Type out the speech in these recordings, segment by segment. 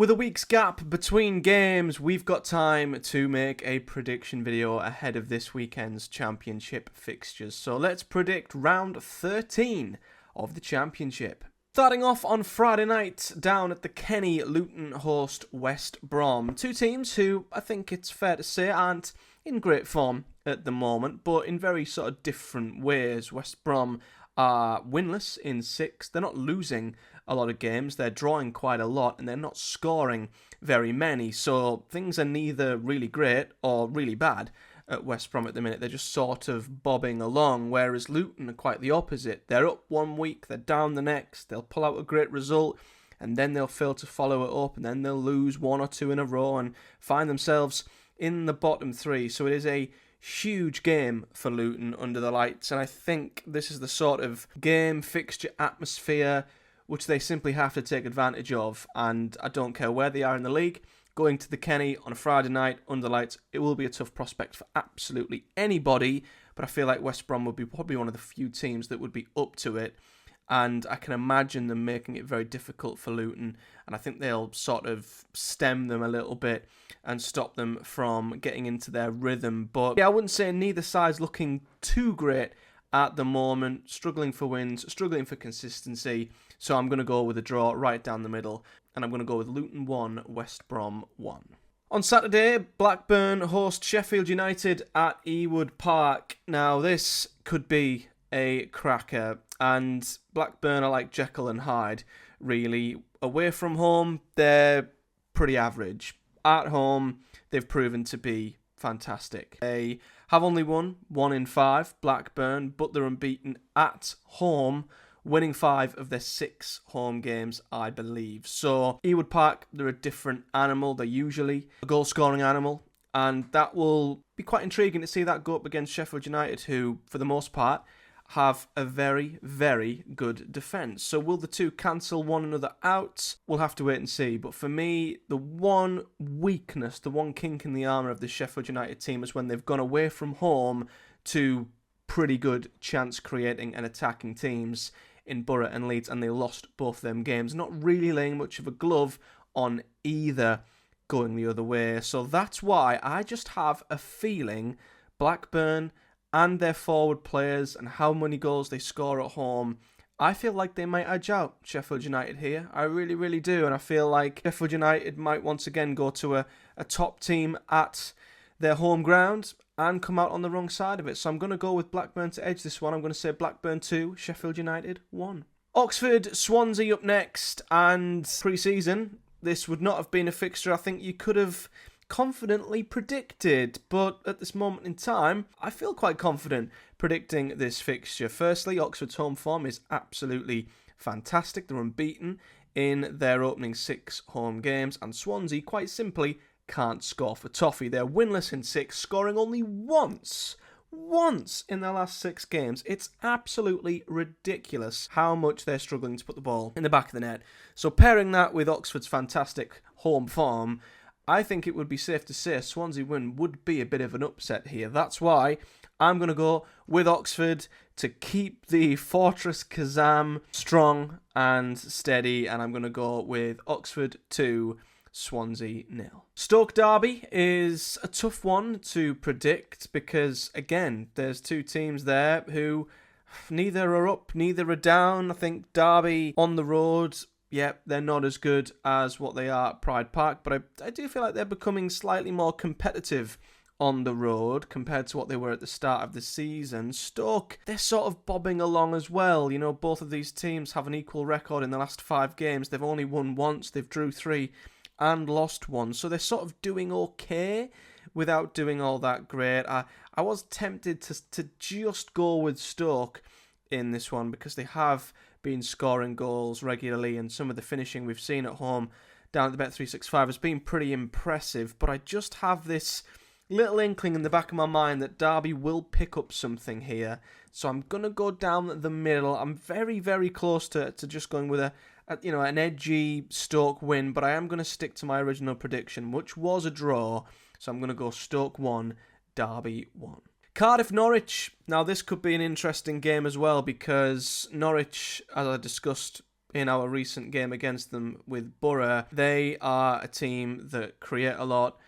With a week's gap between games, we've got time to make a prediction video ahead of this weekend's championship fixtures. So let's predict round 13 of the championship. Starting off on Friday night, down at the Kenny, Luton host West Brom. Two teams who, I think it's fair to say, aren't in great form at the moment, but in very sort of different ways. West Brom are winless in 6. They're not losing a lot of games. They're drawing quite a lot, and they're not scoring very many. So things are neither really great or really bad at West Brom at the minute. They're just sort of bobbing along, whereas Luton are quite the opposite. They're up one week, they're down the next. They'll pull out a great result, and then they'll fail to follow it up, and then they'll lose one or two in a row and find themselves in the bottom 3. So it is a huge game for Luton under the lights, and I think this is the sort of game fixture atmosphere which they simply have to take advantage of. And I don't care where they are in the league, going to the Kenny on a Friday night under the lights, it will be a tough prospect for absolutely anybody, but I feel like West Brom would be probably one of the few teams that would be up to it, and I can imagine them making it very difficult for Luton, and I think they'll sort of stem them a little bit and stop them from getting into their rhythm. But yeah, I wouldn't say neither side's looking too great at the moment, struggling for wins, struggling for consistency, so I'm going to go with a draw right down the middle, and I'm going to go with Luton 1, West Brom 1. On Saturday, Blackburn host Sheffield United at Ewood Park. Now, this could be a cracker, and Blackburn are like Jekyll and Hyde, really. Away from home, they're pretty average. At home, they've proven to be fantastic. They have only won 1 in 5, Blackburn, but they're unbeaten at home, winning 5 of their 6 home games, I believe. So, Ewood Park, they're a different animal. They're usually a goal-scoring animal, and that will be quite intriguing to see that go up against Sheffield United, who, for the most part, have a very, very good defence. So will the two cancel one another out? We'll have to wait and see. But for me, the one weakness, the one kink in the armour of the Sheffield United team is when they've gone away from home to pretty good chance-creating and attacking teams in Boro and Leeds, and they lost both them games. Not really laying much of a glove on either going the other way. So that's why I just have a feeling Blackburn and their forward players and how many goals they score at home, I feel like they might edge out Sheffield United here. I really, really do. And I feel like Sheffield United might once again go to a top team at their home ground and come out on the wrong side of it. So I'm going to go with Blackburn to edge this one. I'm going to say Blackburn 2, Sheffield United 1. Oxford, Swansea up next. And pre-season, this would not have been a fixture I think you could have confidently predicted, but at this moment in time, I feel quite confident predicting this fixture. Firstly, Oxford's home form is absolutely fantastic. They're unbeaten in their opening 6 home games, and Swansea, quite simply, can't score for toffee. They're winless in 6, scoring only once in their last 6 games. It's absolutely ridiculous how much they're struggling to put the ball in the back of the net. So pairing that with Oxford's fantastic home form, I think it would be safe to say a Swansea win would be a bit of an upset here. That's why I'm going to go with Oxford to keep the Fortress Kazam strong and steady, and I'm going to go with Oxford 2, Swansea 0. Stoke Derby is a tough one to predict because, again, there's two teams there who neither are up, neither are down. I think Derby on the road, yep, they're not as good as what they are at Pride Park, but I do feel like they're becoming slightly more competitive on the road compared to what they were at the start of the season. Stoke, they're sort of bobbing along as well. You know, both of these teams have an equal record in the last 5 games. They've only won once, they've drew 3 and lost 1. So they're sort of doing okay without doing all that great. I was tempted to just go with Stoke in this one because they have been scoring goals regularly, and some of the finishing we've seen at home down at the Bet365 has been pretty impressive, but I just have this little inkling in the back of my mind that Derby will pick up something here, so I'm going to go down the middle. I'm very, very close to just going with an edgy Stoke win, but I am going to stick to my original prediction, which was a draw, so I'm going to go Stoke 1, Derby 1. Cardiff, Norwich. Now, this could be an interesting game as well because Norwich, as I discussed in our recent game against them with Boro. They are a team that create a lot,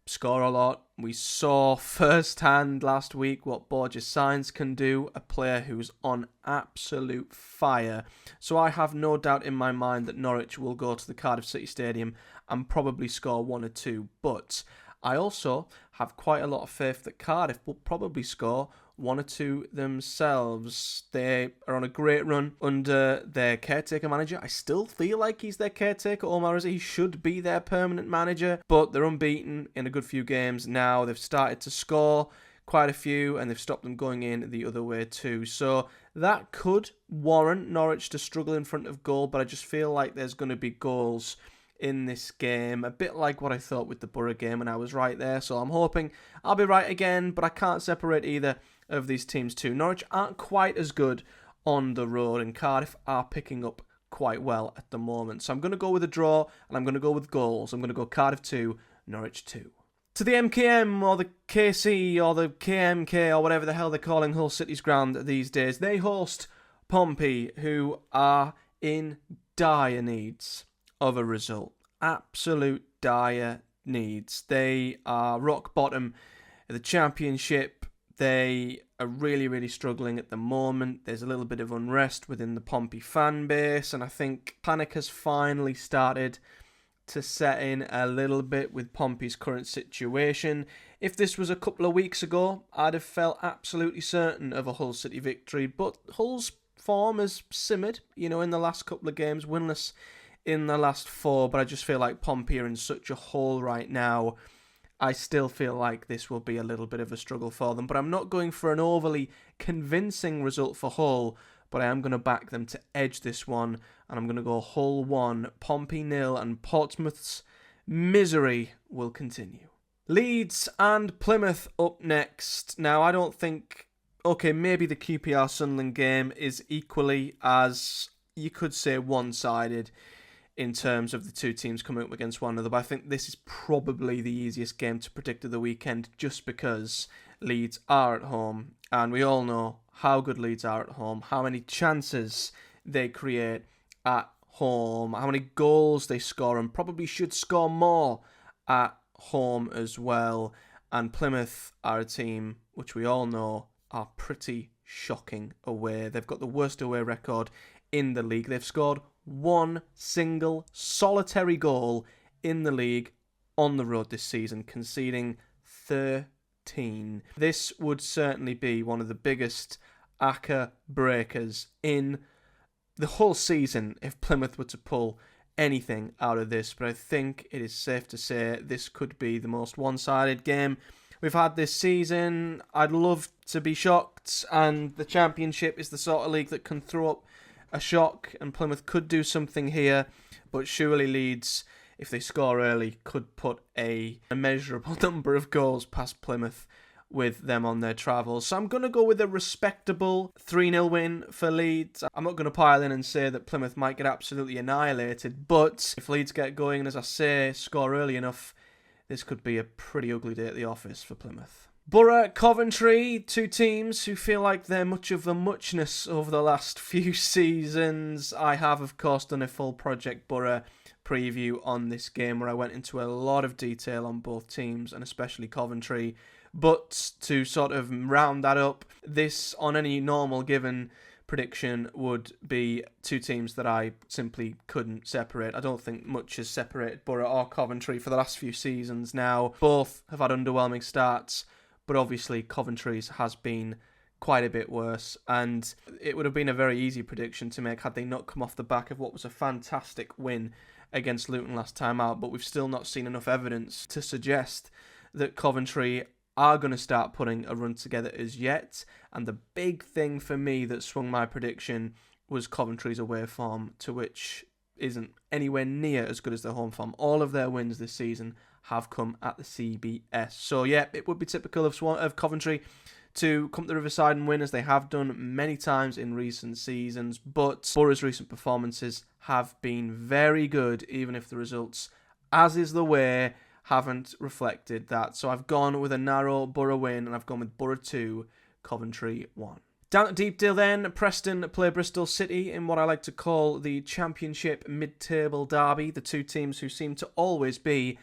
score a lot. We saw firsthand last week what Borja Sainz can do, a player who's on absolute fire. So I have no doubt in my mind that Norwich will go to the Cardiff City Stadium and probably score 1 or 2. But I also have quite a lot of faith that Cardiff will probably score 1 or 2 themselves. They are on a great run under their caretaker manager. I still feel like he's their caretaker, Omar Izzy. He should be their permanent manager, but they're unbeaten in a good few games now. They've started to score quite a few, and they've stopped them going in the other way too. So that could warrant Norwich to struggle in front of goal, but I just feel like there's going to be goals in this game, a bit like what I thought with the Boro game, and I was right there. So I'm hoping I'll be right again, but I can't separate either of these teams too. Norwich aren't quite as good on the road, and Cardiff are picking up quite well at the moment. So I'm going to go with a draw, and I'm going to go with goals. I'm going to go Cardiff 2, Norwich 2. To the MKM or the KC or the KMK or whatever the hell they're calling Hull City's ground these days. They host Pompey, who are in dire needs of a result. Absolute dire needs. They are rock bottom of the Championship. They are really, really struggling at the moment. There's a little bit of unrest within the Pompey fan base, and I think panic has finally started to set in a little bit with Pompey's current situation. If this was a couple of weeks ago, I'd have felt absolutely certain of a Hull City victory, but Hull's form has simmered, in the last couple of games, winless in the last 4, but I just feel like Pompey are in such a hole right now. I still feel like this will be a little bit of a struggle for them, but I'm not going for an overly convincing result for Hull, but I am going to back them to edge this one, and I'm going to go Hull 1, Pompey 0, and Portsmouth's misery will continue. Leeds and Plymouth up next. Now, I don't think, maybe the QPR Sunderland game is equally as, you could say, one-sided in terms of the two teams coming up against one another, but I think this is probably the easiest game to predict of the weekend just because Leeds are at home, and we all know how good Leeds are at home, how many chances they create at home, how many goals they score, and probably should score more at home as well. And Plymouth are a team which we all know are pretty shocking away. They've got the worst away record in the league. They've scored one single solitary goal in the league on the road this season, conceding 13. This would certainly be one of the biggest acca breakers in the whole season if Plymouth were to pull anything out of this, but I think it is safe to say this could be the most one-sided game we've had this season. I'd love to be shocked, and the Championship is the sort of league that can throw up a shock, and Plymouth could do something here, but surely Leeds, if they score early, could put a measurable number of goals past Plymouth with them on their travels. So I'm going to go with a respectable 3-0 win for Leeds. I'm not going to pile in and say that Plymouth might get absolutely annihilated, but if Leeds get going and, as I say, score early enough, this could be a pretty ugly day at the office for Plymouth. Boro, Coventry, two teams who feel like they're much of a muchness over the last few seasons. I have, of course, done a full Project Boro preview on this game where I went into a lot of detail on both teams, and especially Coventry. But to sort of round that up, this, on any normal given prediction, would be two teams that I simply couldn't separate. I don't think much has separated Boro or Coventry for the last few seasons now. Both have had underwhelming starts, but obviously Coventry's has been quite a bit worse, and it would have been a very easy prediction to make had they not come off the back of what was a fantastic win against Luton last time out, but we've still not seen enough evidence to suggest that Coventry are going to start putting a run together as yet. And the big thing for me that swung my prediction was Coventry's away form, to which isn't anywhere near as good as their home form. All of their wins this season have come at the CBS. So yeah, it would be typical of Coventry to come to the Riverside and win, as they have done many times in recent seasons. But Boro's recent performances have been very good, even if the results, as is the way, haven't reflected that. So I've gone with a narrow Boro win, and I've gone with Boro 2, Coventry 1. Down at Deepdale then, Preston play Bristol City in what I like to call the Championship mid-table derby. The two teams who seem to always be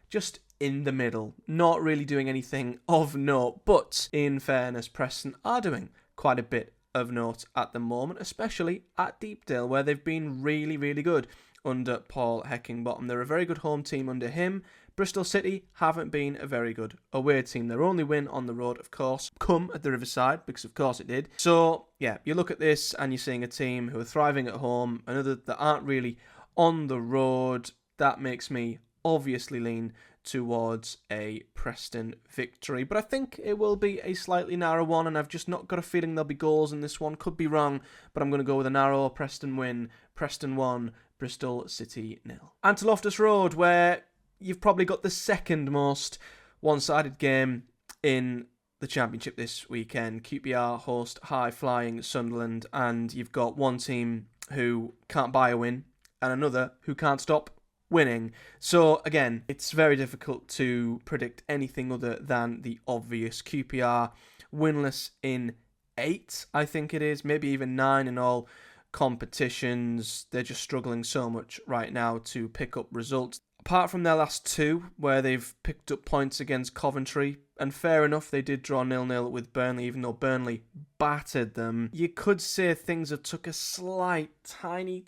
just in the middle, not really doing anything of note. But in fairness, Preston are doing quite a bit of note at the moment, especially at Deepdale, where they've been really, really good under Paul Heckingbottom. They're a very good home team under him. Bristol City haven't been a very good away team. Their only win on the road, of course, come at the Riverside, because of course it did. So, yeah, you look at this and you're seeing a team who are thriving at home, another that aren't really on the road. That makes me obviously lean towards a Preston victory. But I think it will be a slightly narrow one, and I've just not got a feeling there'll be goals in this one. Could be wrong, but I'm going to go with a narrow Preston win. Preston 1, Bristol City 0. And to Loftus Road, where you've probably got the second most one-sided game in the Championship this weekend. QPR host high-flying Sunderland, and you've got one team who can't buy a win and another who can't stop winning. So, again, it's very difficult to predict anything other than the obvious. QPR winless in 8, I think it is, maybe even 9 in all competitions. They're just struggling so much right now to pick up results. Apart from their last 2, where they've picked up points against Coventry, and fair enough, they did draw 0-0 with Burnley, even though Burnley battered them. You could say things have took a slight, tiny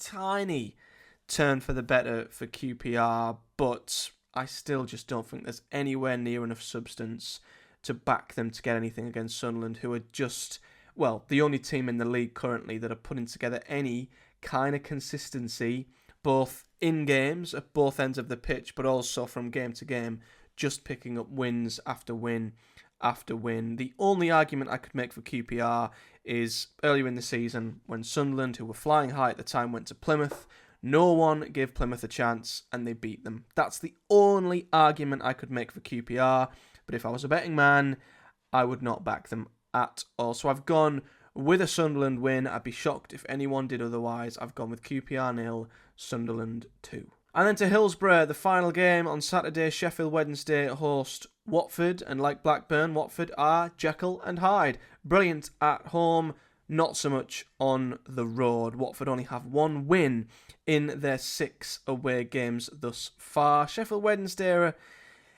turn for the better for QPR, but I still just don't think there's anywhere near enough substance to back them to get anything against Sunderland, who are just, well, the only team in the league currently that are putting together any kind of consistency, both in games at both ends of the pitch, but also from game to game, just picking up wins after win after win. The only argument I could make for QPR is earlier in the season when Sunderland, who were flying high at the time, went to Plymouth. No one gave Plymouth a chance and they beat them. That's the only argument I could make for QPR, but if I was a betting man, I would not back them at all. So I've gone with a Sunderland win. I'd be shocked if anyone did otherwise. I've gone with QPR 0, Sunderland 2. And then to Hillsborough, the final game on Saturday. Sheffield Wednesday host Watford, and like Blackburn, Watford are Jekyll and Hyde. Brilliant at home, not so much on the road. Watford only have 1 win in their 6 away games thus far. Sheffield Wednesday are an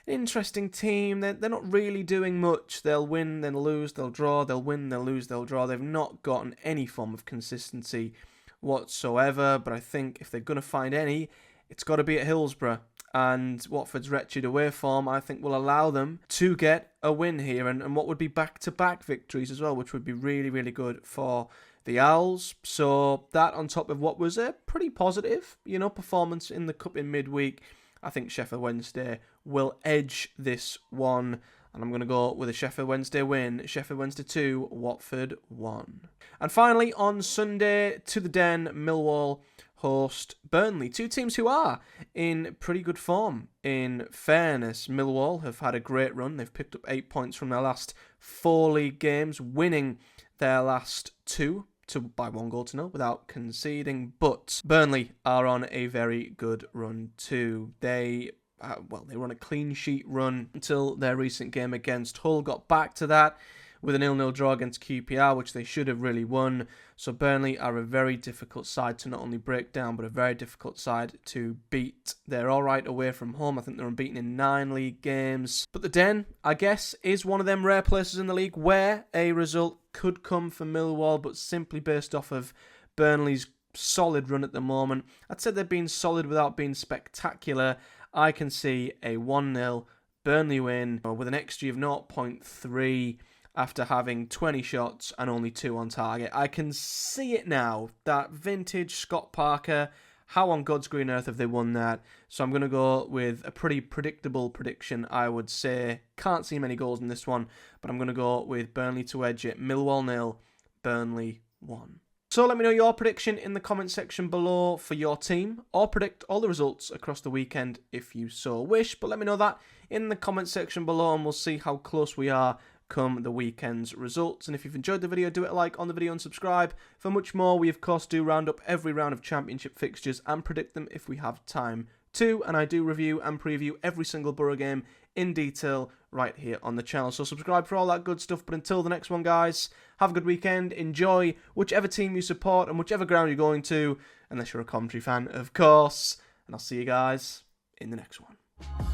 interesting team. They're not really doing much. They'll win, they'll lose, they'll draw, they'll win, they'll lose, they'll draw. They've not gotten any form of consistency whatsoever, but I think if they're going to find any, it's got to be at Hillsborough. And Watford's wretched away form, I think, will allow them to get a win here, and what would be back-to-back victories as well, which would be really, really good for the Owls. So that on top of what was a pretty positive, performance in the Cup in midweek, I think Sheffield Wednesday will edge this one, and I'm going to go with a Sheffield Wednesday win. Sheffield Wednesday 2, Watford 1. And finally, on Sunday, to the Den, Millwall host Burnley. 2 teams who are in pretty good form. In fairness, Millwall have had a great run. They've picked up 8 points from their last 4 league games, winning their last 2 by 1-0 without conceding. But Burnley are on a very good run too. They were on a clean sheet run until their recent game against Hull. Got back to that with a 0-0 draw against QPR, which they should have really won. So Burnley are a very difficult side to not only break down, but a very difficult side to beat. They're all right away from home. I think they're unbeaten in 9 league games. But the Den, I guess, is one of them rare places in the league where a result could come for Millwall, but simply based off of Burnley's solid run at the moment. I'd say they've been solid without being spectacular. I can see a 1-0 Burnley win with an XG of 0.3 after having 20 shots and only 2 on target. I can see it now. That vintage Scott Parker. How on God's green earth have they won that? So I'm going to go with a pretty predictable prediction, I would say. Can't see many goals in this one, but I'm going to go with Burnley to edge it. Millwall 0, Burnley 1. So let me know your prediction in the comment section below for your team, or predict all the results across the weekend if you so wish. But let me know that in the comment section below, and we'll see how close we are come the weekend's results. And if you've enjoyed the video, do it a like on the video and subscribe for much more. We of course do round up every round of Championship fixtures and predict them if we have time 2, and I do review and preview every single Boro game in detail right here on the channel. So subscribe for all that good stuff. But until the next one, guys, have a good weekend. Enjoy whichever team you support and whichever ground you're going to, unless you're a Coventry fan, of course. And I'll see you guys in the next one.